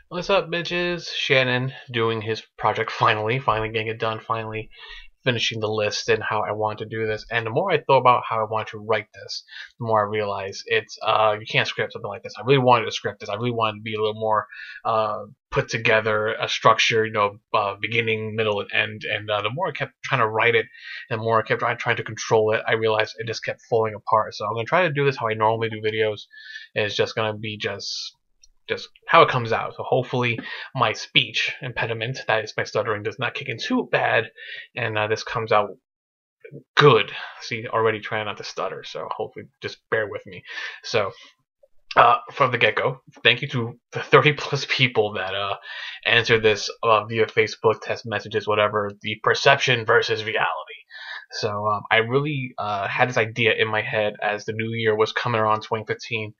What's up, bitches? Shannon doing his project finally getting it done, finally finishing the list and how I want to do this. And the more I thought about how I want to write this, the more I realize it's you can't script something like this. I really wanted to script this. I really wanted to be a little more put together, a structure, beginning, middle, and end. And the more I kept trying to write it, and the more I kept trying to control it, I realized it just kept falling apart. So I'm gonna try to do this how I normally do videos. And it's just gonna be just how it comes out. So hopefully my speech impediment, that is my stuttering, does not kick in too bad, and this comes out good. See, already trying not to stutter, so hopefully just bear with me. So from the get-go, thank you to the 30 plus people that answered this via Facebook, text messages, whatever, the perception versus reality. So I really had this idea in my head as the new year was coming around 2015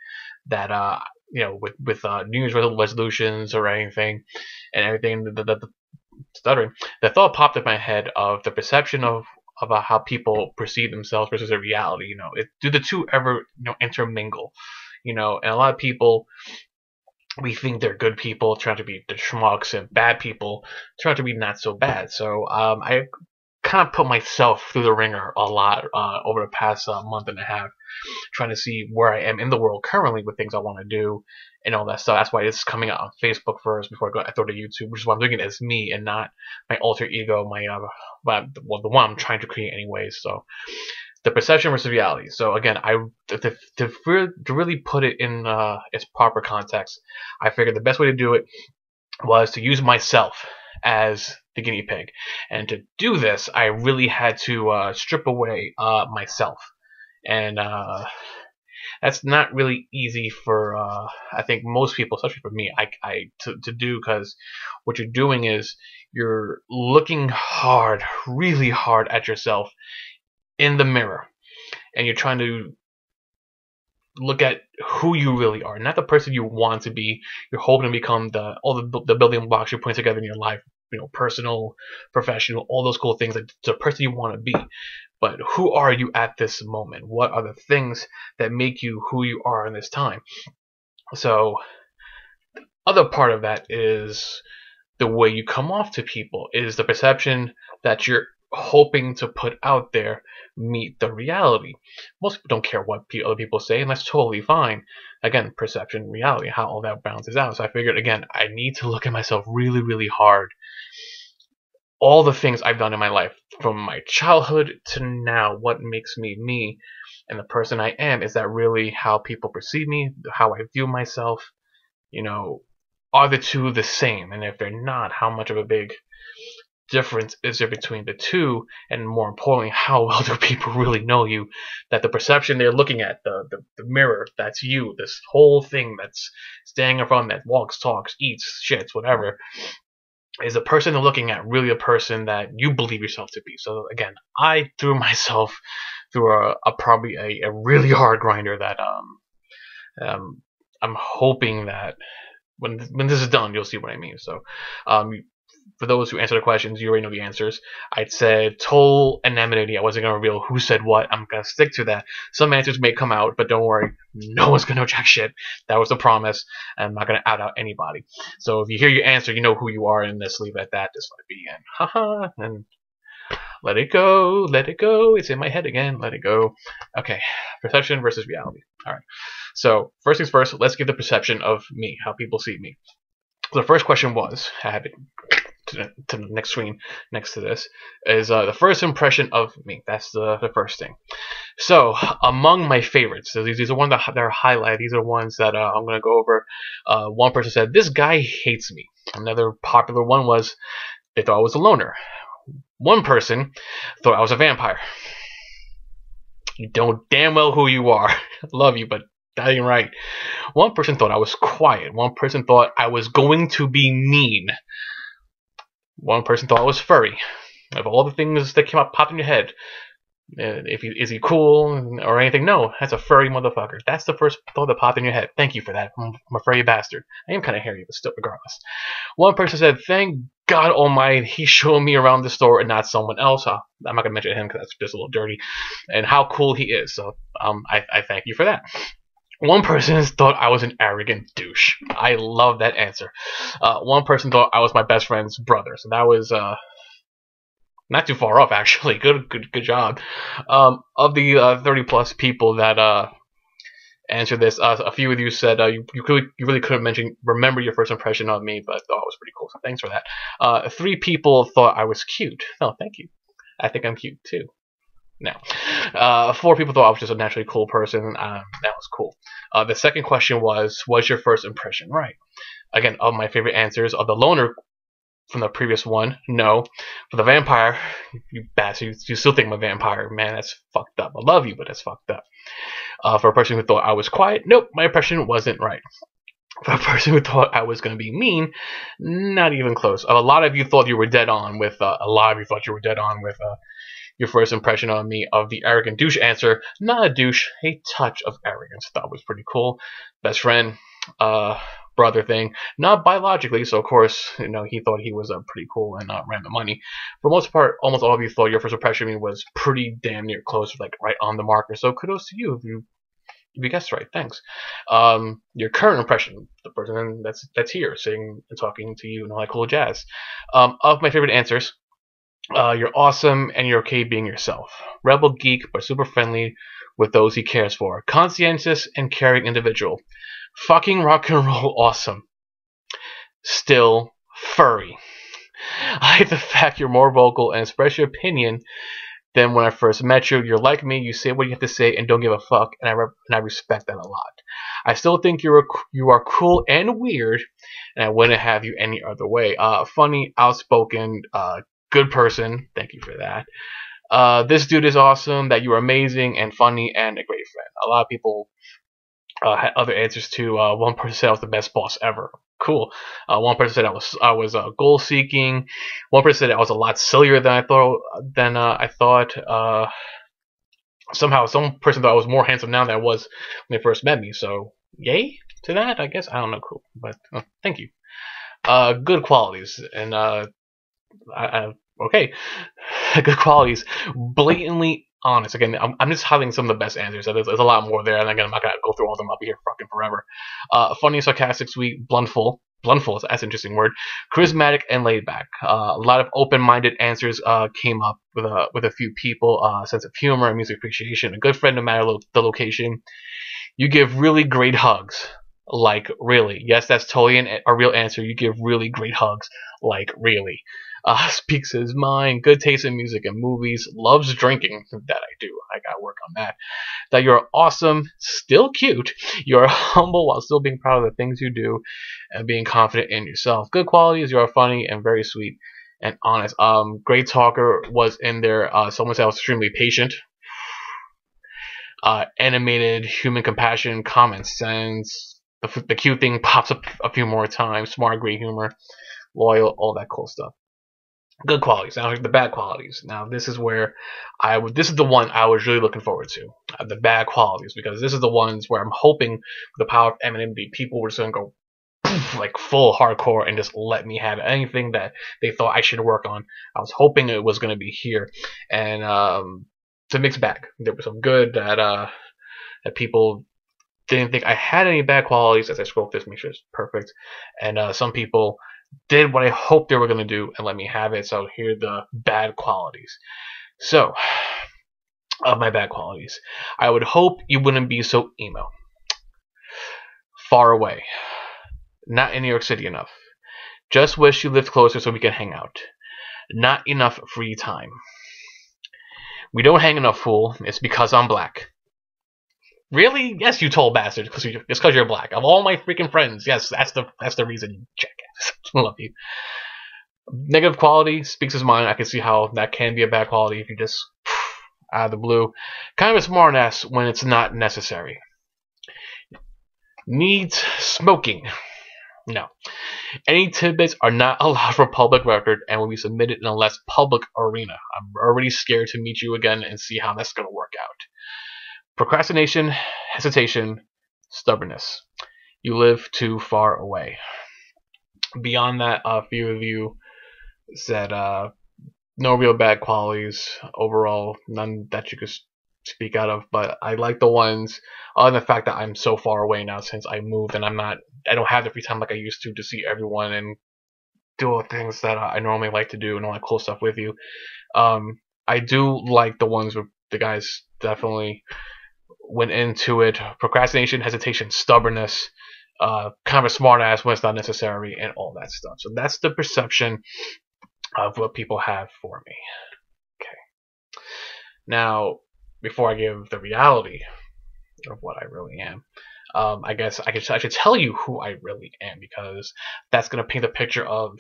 that with New Year's resolutions or anything and everything, the stuttering, the thought popped in my head of the perception of about how people perceive themselves versus their reality. Do the two ever intermingle? And a lot of people, we think they're good people trying to be the schmucks, and bad people trying to be not so bad. So I kind of put myself through the ringer a lot over the past month and a half, trying to see where I am in the world currently with things I want to do and all that stuff. That's why it's coming out on Facebook first before I throw to YouTube, which is why I'm doing it as me and not my alter ego, the one I'm trying to create anyways. So the perception versus reality. So again, to really put it in its proper context, I figured the best way to do it was to use myself as the guinea pig. And to do this, I really had to strip away myself. And that's not really easy for I think most people, especially for me, to do, because what you're doing is you're looking hard, really hard at yourself in the mirror, and you're trying to look at who you really are, not the person you want to be. You're hoping to become all the building blocks you're putting together in your life, personal, professional, all those cool things, like the person you want to be. But who are you at this moment? What are the things that make you who you are in this time? So, other part of that is the way you come off to people, is the perception that you're hoping to put out there meet the reality. Most people don't care what other people say, and that's totally fine. Again, perception, reality, how all that balances out. So I figured, again, I need to look at myself really, really hard. All the things I've done in my life, from my childhood to now, what makes me me and the person I am, is that really how people perceive me, how I view myself? Are the two the same? And if they're not, how much of a big difference is there between the two? And more importantly, how well do people really know you? That the perception they're looking at, the mirror, that's you, this whole thing that's standing in front, that walks, talks, eats, shits, whatever, is the person they're looking at really a person that you believe yourself to be? So again, I threw myself through probably a really hard grinder that I'm hoping that when this is done, you'll see what I mean. So for those who answer the questions, you already know the answers. I'd said total anonymity. I wasn't going to reveal who said what. I'm going to stick to that. Some answers may come out, but don't worry. No one's going to know jack shit. That was a promise. I'm not going to out anybody. So if you hear your answer, you know who you are, and let's leave it at that. Just let it be. And haha. And let it go. Let it go. It's in my head again. Let it go. Okay. Perception versus reality. All right. So first things first, let's give the perception of me, how people see me. The first question was, I have it to the next screen next to this, is the first impression of me. That's the first thing. So among my favorites, so these are ones that are highlighted. These are ones that I'm going to go over. One person said, "This guy hates me." Another popular one was, they thought I was a loner. One person thought I was a vampire. You know damn well who you are. Love you, but that ain't right. One person thought I was quiet. One person thought I was going to be mean. One person thought I was furry. Of all the things that came up, popped in your head, is he cool or anything? No, that's a furry motherfucker. That's the first thought that popped in your head. Thank you for that. I'm a furry bastard. I am kind of hairy, but still, regardless. One person said, "Thank God Almighty, he's showing me around the store and not someone else." I'm not gonna mention him because that's just a little dirty. And how cool he is. So I thank you for that. One person thought I was an arrogant douche. I love that answer. One person thought I was my best friend's brother, so that was not too far off actually. Good job. Of the 30 plus people that answered this, a few of you said you really couldn't remember your first impression of me, but thought it was pretty cool. So thanks for that. 3 people thought I was cute. Oh, thank you. I think I'm cute too. Now, 4 people thought I was just a naturally cool person. That was cool. The second question was your first impression right? Again, of my favorite answers, of the loner from the previous one, no. For the vampire, you bastard, you still think I'm a vampire. Man, that's fucked up. I love you, but that's fucked up. For a person who thought I was quiet, nope, my impression wasn't right. For a person who thought I was going to be mean, not even close. A lot of you thought you were dead on with, your first impression on me of the arrogant douche answer. Not a douche, a touch of arrogance. That was pretty cool. Best friend, brother thing. Not biologically, so of course, he thought he was pretty cool and ran the money. For the most part, almost all of you thought your first impression of me was pretty damn near close, like right on the marker. So kudos to you if you guessed right. Thanks. Your current impression, the person that's here, sitting and talking to you and all that cool jazz. Of my favorite answers, you're awesome and you're okay being yourself. Rebel geek, but super friendly with those he cares for. Conscientious and caring individual. Fucking rock and roll awesome. Still furry. I hate the fact you're more vocal and express your opinion than when I first met you. You're like me, you say what you have to say and don't give a fuck, and I respect that a lot. I still think you are cool and weird, and I wouldn't have you any other way. Funny, outspoken, good person. Thank you for that. This dude is awesome. That you are amazing and funny and a great friend. A lot of people had other answers too. One person said I was the best boss ever. Cool. One person said I was goal seeking. One person said I was a lot sillier than I thought. Somehow, some person thought I was more handsome now than I was when they first met me. So, yay to that, I guess. I don't know, cool, but thank you. Good qualities, and okay, good qualities. Blatantly honest. Again, I'm just highlighting some of the best answers. There's a lot more there, and again, I'm not gonna go through all of them. I'll be here fucking forever. Funny, sarcastic, sweet, bluntful. Bluntful, that's an interesting word. Charismatic and laid back. A lot of open-minded answers came up with a few people. Sense of humor and music appreciation. A good friend no matter the location. You give really great hugs. Like, really. Yes, that's totally a real answer. You give really great hugs. Like, really. Speaks his mind. Good taste in music and movies. Loves drinking. That I do. I gotta work on that. That you're awesome. Still cute. You're humble while still being proud of the things you do. And being confident in yourself. Good qualities. You're funny and very sweet and honest. Great talker was in there. Someone said I was extremely patient. Animated, human compassion, common sense. The cute thing pops up a few more times. Smart, great humor, loyal, all that cool stuff. Good qualities. Now the bad qualities. Now this is where this is the one I was really looking forward to. The bad qualities, because this is the ones where I'm hoping with the power of anonymity, people were just gonna go like full hardcore and just let me have anything that they thought I should work on. I was hoping it was gonna be here, and it's a mixed bag. There was some good that people didn't think I had any bad qualities. As I scroll through this, make sure it's perfect. And some people did what I hoped they were going to do and let me have it. So here are the bad qualities. So, of my bad qualities, I would hope you wouldn't be so emo. Far away. Not in New York City enough. Just wish you lived closer so we could hang out. Not enough free time. We don't hang enough, fool. It's because I'm black. Really? Yes, you told bastard. It's because you're black. Of all my freaking friends, yes, that's the reason, you jackass. I love you. Negative quality, speaks his mind. I can see how that can be a bad quality if you just out of the blue. Kind of a smart ass when it's not necessary. Needs smoking. No. Any tidbits are not allowed for public record and will be submitted in a less public arena. I'm already scared to meet you again and see how that's going to work out. Procrastination, hesitation, stubbornness. You live too far away. Beyond that, a few of you said no real bad qualities overall, none that you could speak out of, but I like the ones on the fact that I'm so far away now since I moved, and I don't have the free time like I used to see everyone and do all the things that I normally like to do and all that cool stuff with you. Um, I do like the ones where the guys definitely went into it. Procrastination, hesitation, stubbornness, kind of a smart ass when it's not necessary, and all that stuff. So that's the perception of what people have for me. Okay. Now, before I give the reality of what I really am, I guess I should tell you who I really am, because that's going to paint a picture of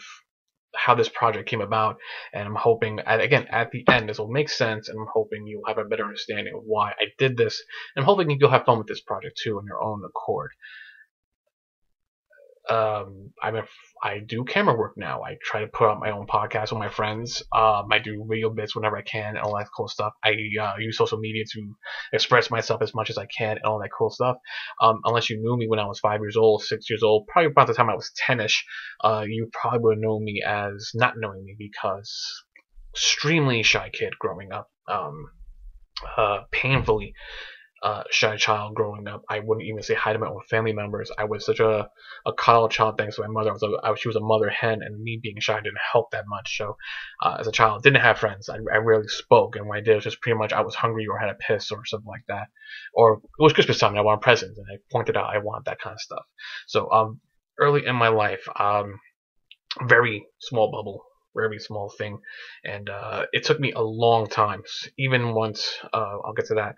how this project came about. And I'm hoping, again, at the end, this will make sense, and I'm hoping you'll have a better understanding of why I did this. And I'm hoping you'll have fun with this project too on your own accord. I'm a, I do camera work now. I try to put out my own podcast with my friends. I do video bits whenever I can and all that cool stuff. I use social media to express myself as much as I can and all that cool stuff. Unless you knew me when I was 5 years old, 6 years old, probably about the time I was 10ish, you probably would know me as not knowing me, because extremely shy kid growing up. Painfully shy child growing up. I wouldn't even say hi to my own family members. I was such a coddled child thanks to my mother. She was a mother hen, and me being shy didn't help that much. So as a child, didn't have friends. I rarely spoke, and when I did, it was just pretty much I was hungry or had a piss or something like that. Or it was Christmas time and I wanted presents, and I pointed out I want that kind of stuff. So early in my life, very small bubble, very small thing, and it took me a long time. Even once, I'll get to that.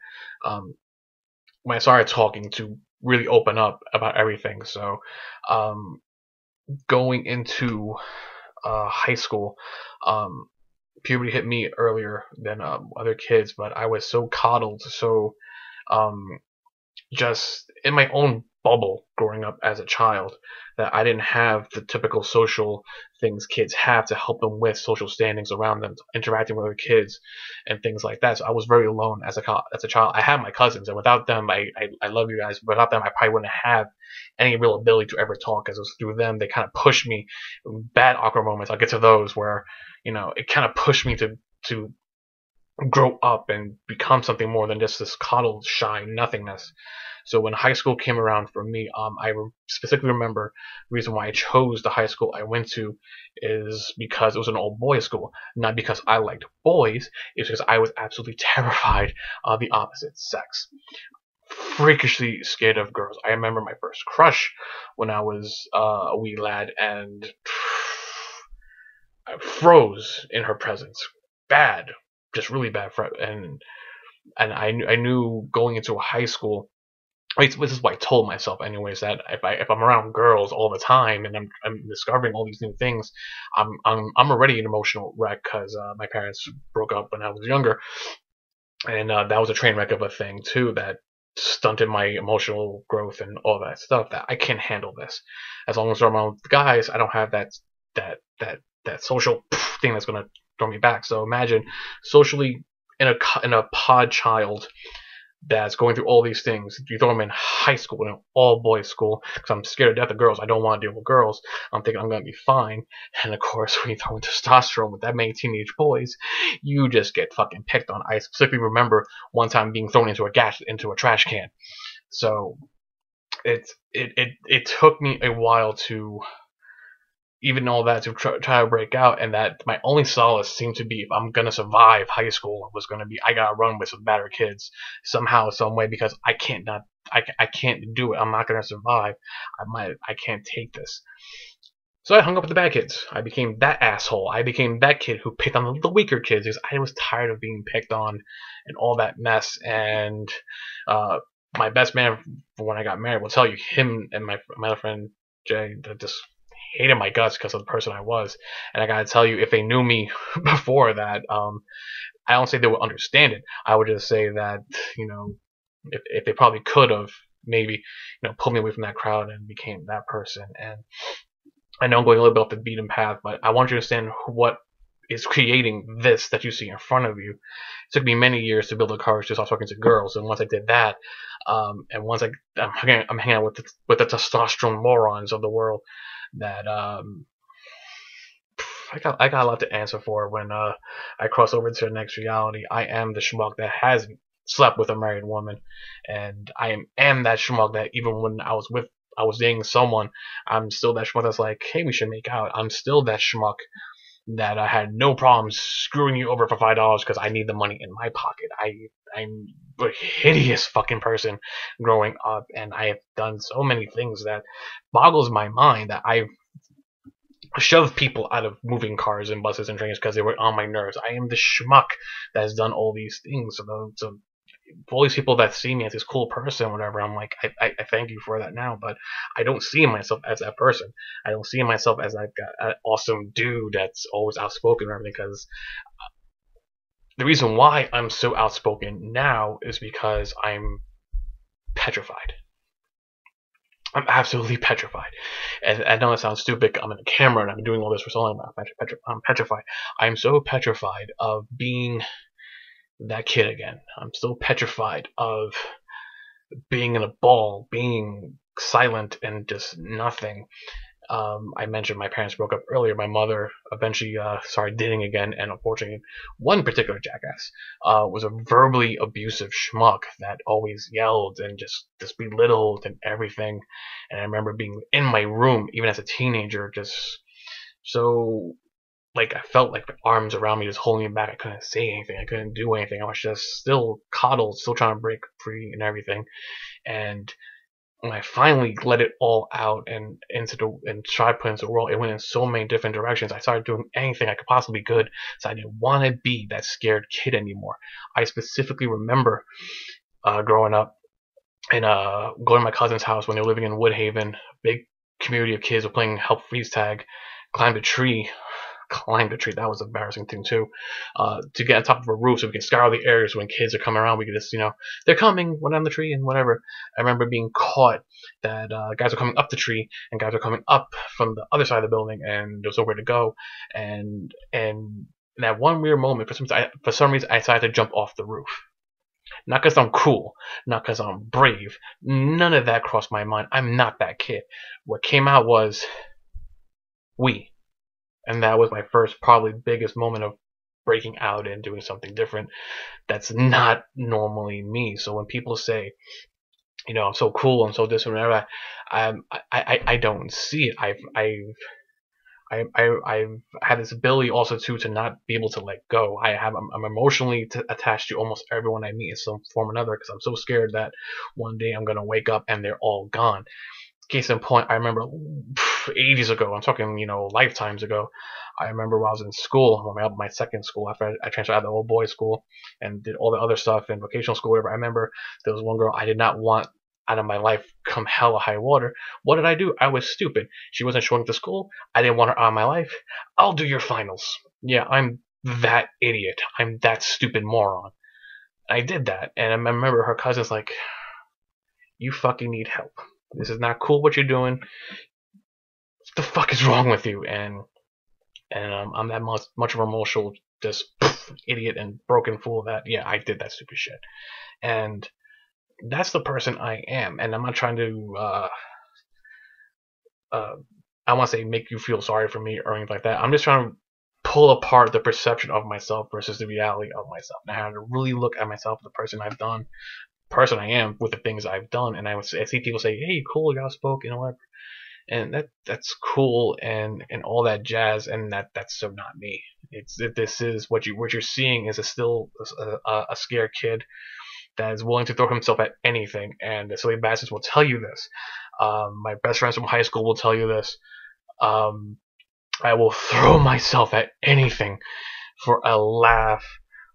When I started talking, to really open up about everything. So, going into high school, puberty hit me earlier than other kids, but I was so coddled, so um, just in my own bubble growing up as a child, that I didn't have the typical social things kids have to help them with social standings around them, interacting with other kids and things like that. So I was very alone as a child. I had my cousins, and without them, I love you guys. Without them, I probably wouldn't have any real ability to ever talk, because it was through them they kind of pushed me. Bad awkward moments, I'll get to those, where it kind of pushed me to grow up and become something more than just this coddled, shy nothingness. So when high school came around for me, I specifically remember the reason why I chose the high school I went to is because it was an all boys school. Not because I liked boys, it's because I was absolutely terrified of the opposite sex. Freakishly scared of girls. I remember my first crush when I was a wee lad, and I froze in her presence. Bad, just really bad. And I knew going into a high school. This is what I told myself, anyways, that if I'm around girls all the time and I'm discovering all these new things, I'm already an emotional wreck, because my parents broke up when I was younger, and that was a train wreck of a thing too, that stunted my emotional growth and all that stuff. That I can't handle this. As long as I'm around guys, I don't have that social thing that's gonna throw me back. So imagine socially in a pod child that's going through all these things. You throw them in high school, in an all boys school, because I'm scared to death of girls. I don't want to deal with girls. I'm thinking I'm going to be fine. And of course, when you throw in testosterone with that many teenage boys, you just get fucking picked on. I specifically remember one time being thrown into a trash can. So it took me a while to even all that to try to break out, and that my only solace seemed to be, if I'm gonna survive high school, was gonna be I gotta run with some better kids somehow, some way, because I can't do it. I'm not gonna survive. I can't take this. So I hung up with the bad kids. I became that asshole. I became that kid who picked on the weaker kids, because I was tired of being picked on and all that mess. And my best man, when I got married, will tell you, him and my other friend Jay, that just hated my guts because of the person I was. And I gotta tell you, if they knew me before that, I don't say they would understand it. I would just say that, if they probably could have, maybe, pulled me away from that crowd and became that person. And I know I'm going a little bit off the beaten path, but I want you to understand what is creating this that you see in front of you. It took me many years to build the courage to start talking to girls, and once I did that, and once I'm hanging out with the testosterone morons of the world, that I got a lot to answer for when I cross over to the next reality. I am the schmuck that has slept with a married woman, and am that schmuck that even when I was dating someone, I'm still that schmuck that's like, hey, we should make out. I'm still that schmuck that I had no problems screwing you over for $5 because I need the money in my pocket. I'm a hideous fucking person growing up, and I have done so many things that boggles my mind that I've shoved people out of moving cars and buses and trains because they were on my nerves. I am the schmuck that has done all these things. So all these people that see me as this cool person, whatever, I'm like, I thank you for that now, but I don't see myself as that person. I don't see myself as like an awesome dude that's always outspoken or everything, because the reason why I'm so outspoken now is because I'm petrified. I'm absolutely petrified. And I know it sounds stupid. I'm in a camera and I'm doing all this for so long. I'm petrified. I'm so petrified of being that kid again. I'm still petrified of being in a ball, being silent and just nothing. I mentioned my parents broke up earlier. My mother eventually started dating again, and unfortunately, one particular jackass was a verbally abusive schmuck that always yelled and just belittled and everything. And I remember being in my room, even as a teenager, just so like I felt like my arms around me just holding me back. I couldn't say anything. I couldn't do anything. I was just still coddled, still trying to break free and everything. And when I finally let it all out and try to put into the world, it went in so many different directions. I started doing anything I could possibly could, so I didn't want to be that scared kid anymore. I specifically remember growing up and going to my cousin's house when they were living in Woodhaven. Big community of kids were playing help freeze tag, climbed a tree. Climbed a tree. That was an embarrassing thing too. To get on top of a roof so we can scour the areas when kids are coming around. We could just, they're coming, run down the tree and whatever. I remember being caught that guys were coming up the tree and guys were coming up from the other side of the building, and there was nowhere to go. And in that one weird moment, for some reason, I decided to jump off the roof. Not because I'm cool, not because I'm brave. None of that crossed my mind. I'm not that kid. What came out was we. And that was my first, probably biggest moment of breaking out and doing something different. That's not normally me. So when people say, I'm so cool, I'm so this and whatever, I don't see it. I've had this ability also to not be able to let go. I'm emotionally attached to almost everyone I meet in some form or another, because I'm so scared that one day I'm gonna wake up and they're all gone. Case in point, I remember ages ago, I'm talking, lifetimes ago, I remember when I was in school, my second school, after I transferred out of the old boys school and did all the other stuff in vocational school, whatever. I remember there was one girl I did not want out of my life come hell or high water. What did I do? I was stupid. She wasn't showing up to school. I didn't want her out of my life. I'll do your finals. Yeah, I'm that idiot. I'm that stupid moron. I did that, and I remember her cousin's like, you fucking need help. This is not cool what you're doing. What the fuck is wrong with you? And I'm that much of an emotional just idiot and broken fool that, yeah, I did that stupid shit. And that's the person I am. And I'm not trying to I want to say make you feel sorry for me or anything like that. I'm just trying to pull apart the perception of myself versus the reality of myself. And I have to really look at myself, the person I've done, person I am with the things I've done. And I see people say, hey, cool, you outspoken, whatever. And that's cool and all that jazz, and that's so not me. This is what you're seeing is still a scared kid that is willing to throw himself at anything, and the silly bastards will tell you this. My best friends from high school will tell you this. I will throw myself at anything for a laugh,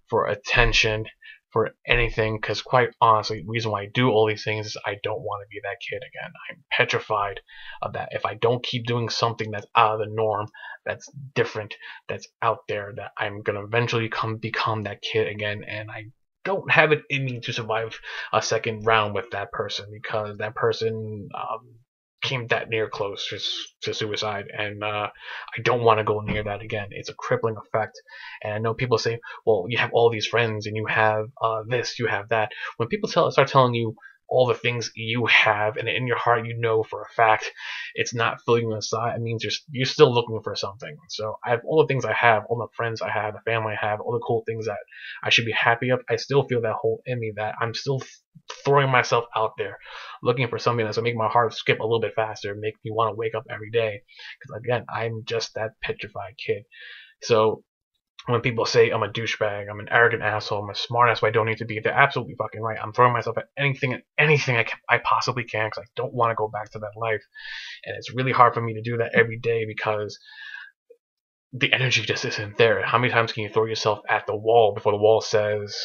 for attention, for anything, because quite honestly, the reason why I do all these things is I don't want to be that kid again. I'm petrified of that. If I don't keep doing something that's out of the norm, that's different, that's out there, that I'm gonna eventually become that kid again, and I don't have it in me to survive a second round with that person, because that person came that near close to suicide, and I don't want to go near that again. It's a crippling effect. And I know people say, well, you have all these friends and you have this, you have that. When people start telling you all the things you have, and in your heart you know for a fact it's not filling you inside, it means you're still looking for something. So I have all the things I have, all the friends I have, the family I have, all the cool things that I should be happy of. I still feel that hole in me that I'm still throwing myself out there, looking for something that's gonna make my heart skip a little bit faster, make me want to wake up every day. Because again, I'm just that petrified kid. So when people say I'm a douchebag, I'm an arrogant asshole, I'm a smartass, I don't need to be, they're absolutely fucking right. I'm throwing myself at anything and anything I possibly can because I don't want to go back to that life. And it's really hard for me to do that every day because the energy just isn't there. How many times can you throw yourself at the wall before the wall says,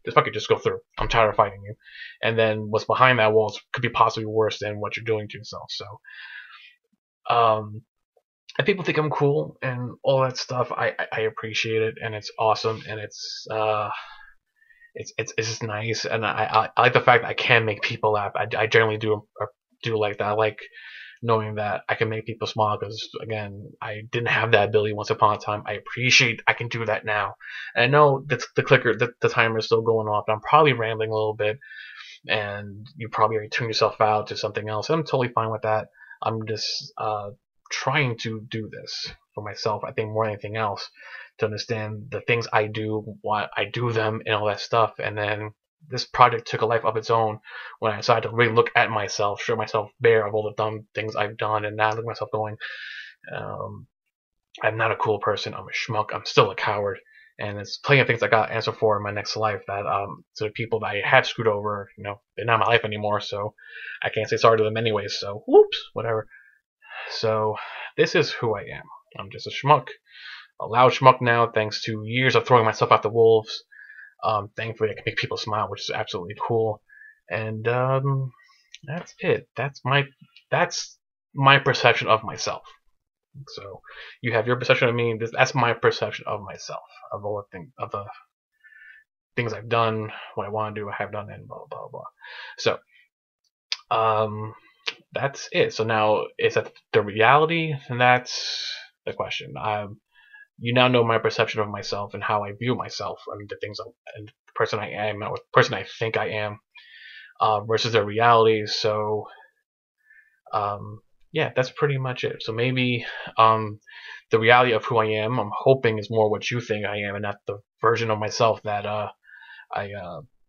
just fucking just go through. I'm tired of fighting you. And then what's behind that wall could be possibly worse than what you're doing to yourself. So, and people think I'm cool and all that stuff. I appreciate it, and it's awesome, and it's just nice, and I like the fact that I can make people laugh. I generally do like that. I like knowing that I can make people smile because again, I didn't have that ability once upon a time. I appreciate I can do that now, and I know that the timer is still going off. I'm probably rambling a little bit, and you probably already tune yourself out to something else. And I'm totally fine with that. I'm just trying to do this for myself. I think more than anything else, to understand the things I do, why I do them, and all that stuff. And then this project took a life of its own when I decided to really look at myself, strip myself bare of all the dumb things I've done, and now look at myself going, I'm not a cool person. I'm a schmuck. I'm still a coward. And it's plenty of things I got to answer for in my next life that to the people that I have screwed over, they're not in my life anymore, so I can't say sorry to them anyways. So whoops, whatever. So this is who I am. I'm just a schmuck, a loud schmuck now, thanks to years of throwing myself at the wolves. Thankfully, I can make people smile, which is absolutely cool. And that's it. That's my perception of myself. So you have your perception of me. That's my perception of myself, of all the things I've done, what I want to do, I have done, and blah blah blah. So that's it. So now, is that the reality? And that's the question. You now know my perception of myself and how I view myself. I mean, the things and the person I am, or the person I think I am, versus the reality. So, yeah, that's pretty much it. So maybe the reality of who I am, I'm hoping, is more what you think I am, and not the version of myself that I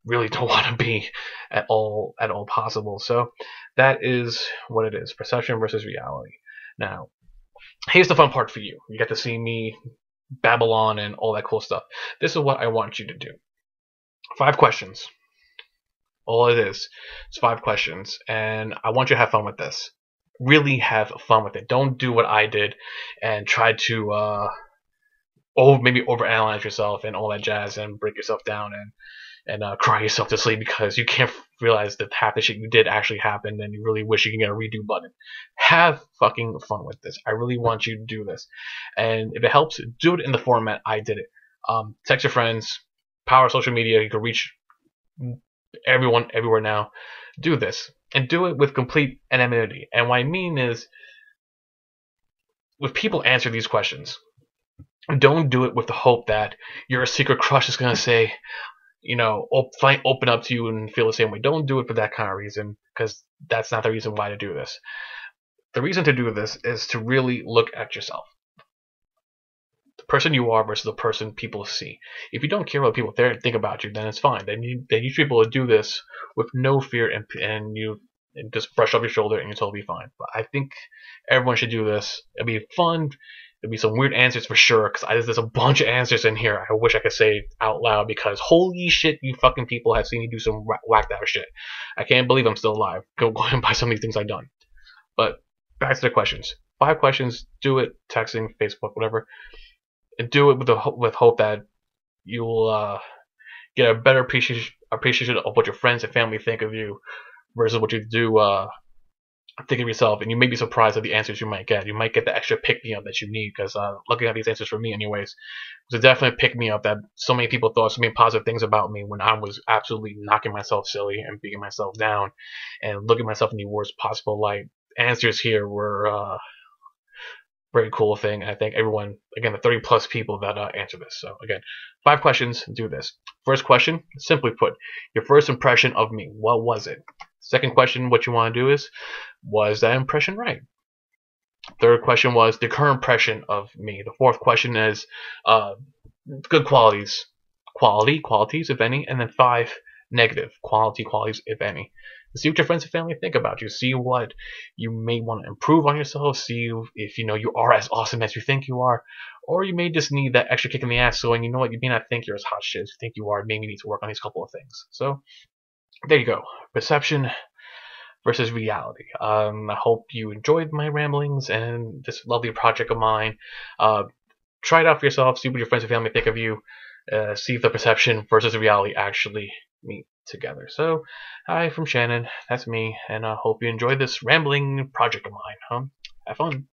really don't want to be at all possible. So that is what it is: perception versus reality. Now, here's the fun part for you. You get to see me babble on and all that cool stuff. This is what I want you to do. 5 questions. All it is 5 questions, and I want you to have fun with this. Really have fun with it. Don't do what I did and try to maybe overanalyze yourself and all that jazz and break yourself down and cry yourself to sleep because you can't realize that half the shit you did actually happened and you really wish you can get a redo button. Have fucking fun with this. I really want you to do this. And if it helps, do it in the format I did it. Text your friends, power social media, you can reach everyone everywhere now. Do this. And do it with complete anonymity. And what I mean is, when people answer these questions, don't do it with the hope that your secret crush is going to say, open up to you and feel the same way. Don't do it for that kind of reason, because that's not the reason why to do this. The reason to do this is to really look at yourself. The person you are versus the person people see. If you don't care what people think about you, then it's fine. Then you should be able to do this with no fear and just brush off your shoulder and you'll totally be fine. But I think everyone should do this. It'll be fun. There'll be some weird answers for sure, because there's a bunch of answers in here I wish I could say out loud, because holy shit, you fucking people have seen me do some whacked out shit. I can't believe I'm still alive. Go and buy some of these things I've done. But back to the questions. 5 questions. Do it. Texting, Facebook, whatever. And do it with hope that you'll get a better appreciation of what your friends and family think of you versus what you do think of yourself. And you may be surprised at the answers you might get. You might get the extra pick-me-up that you need, because looking at these answers for me anyways, it was a definite pick-me-up that so many people thought so many positive things about me when I was absolutely knocking myself silly and beating myself down and looking at myself in the worst possible light. Answers here were very cool thing. I thank everyone, again, the 30 plus people that answer this. So again, 5 questions, do this. First question, simply put, your first impression of me, what was it? Second question, what you want to do is, was that impression right? Third question was the current impression of me. The fourth question is uh, good qualities, if any. And then five, negative qualities, if any. See what your friends and family think about you. See what you may want to improve on yourself. See if you know you are as awesome as you think you are. Or you may just need that extra kick in the ass. So, and you know what, you may not think you're as hot shit as you think you are. Maybe you need to work on these couple of things. So, there you go. Perception versus reality. I hope you enjoyed my ramblings and this lovely project of mine. Uh, try it out for yourself. See what your friends and family think of you. See if the perception versus the reality actually meet together. So, hi from Shannon. That's me, and I hope you enjoyed this rambling project of mine. Have fun.